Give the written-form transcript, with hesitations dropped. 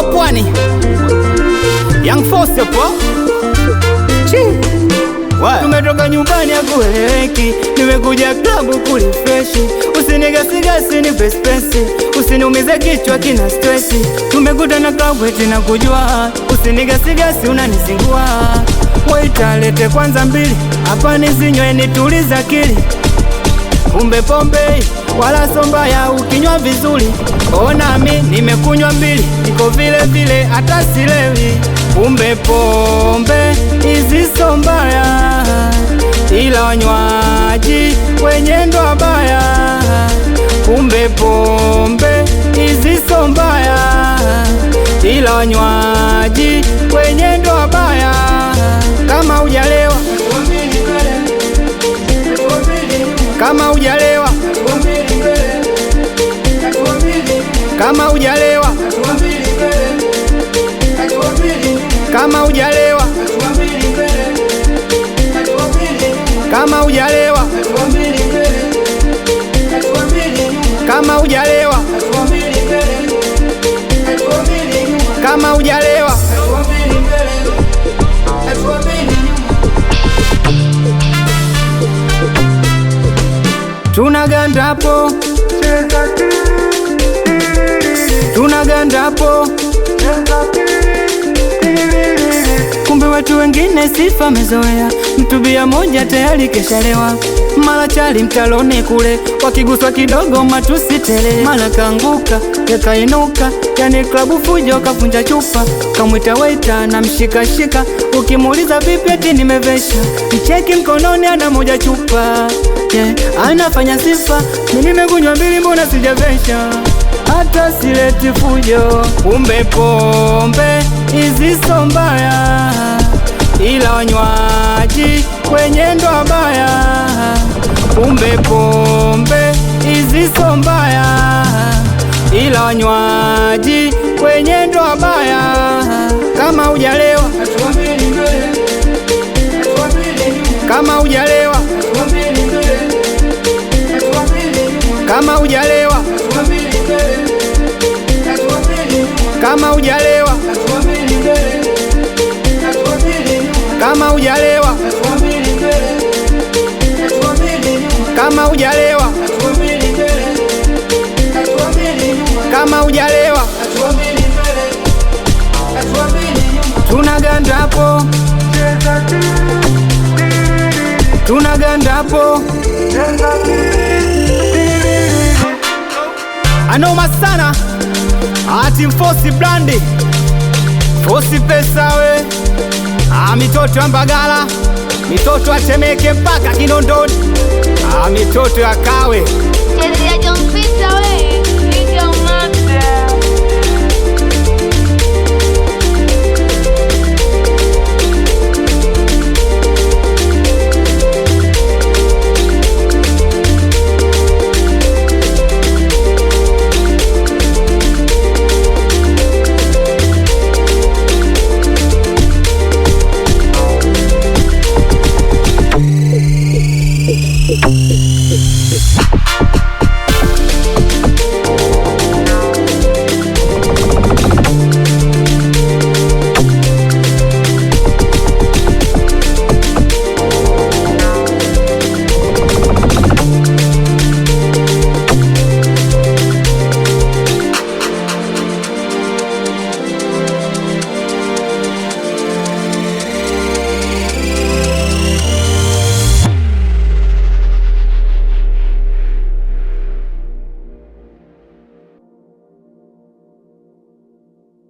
Wapwani Young Force hapo. Tumetoka nyumbani ya kueleweki, nimekuja klabu kulifreshi. Usinigasigasi ni pespesi, usiniumize kichwa kina stressi. Tumekutana klabu eti na kujua, usinigasigasi unanisingua. Waita lete kwanza mbili, hapa nizinywe nituliza akili. Kumbe pombe wala sombaya ukinywa vizuri. Ona mi nimekunywa mbili, niko vile vile hata silewi. Kumbe pombe hizi sombaya, ila wanywaji wenye ndo wabaya. Kumbe pombe hizi sombaya, ila wanywaji wenye ndo wabaya. Kama hujalewa, kama hujalewa, kama hujalewa, kama hujalewa, kama hujalewa, kama hujalewa, kama hujalewa, tunaganda hapo, tunaganda hapo. Kumbe watu wengine sifa mezoea, mtubia moja tayari keshalewa. Mala chali mtaloni kule, wakiguswa kidogo matusi tele. Mala kanguka, yakainuka, yani klabu fujo kafunja chupa. Kamwita waita na mshikashika, ukimuuliza vipi eti nimevesha. Mcheki mkononi ana moja chupa, anafanya sifa, mimi nimekunywa mbili mbona sijavesha. Hata sileti fujo. Kumbe pombe hizi sombaya, ila wanywaji kwenye ndo wabaya. Kumbe pombe hizi sombaya, ila wanywaji kwenye ndo wabaya. Kama hujalewa, kama hujalewa, kama hujalewa, kama hujalewa, kama hujalewa, kama hujalewa, kama hujalewa, tunaganda hapo, tunaganda hapo. Anoma sana ati Force Brandi, Force pesa we. Mitoto ya Mbagala, mitoto ya Temeke mpaka Kinondoni, mitoto ya Kawe. Chezea John Peter we.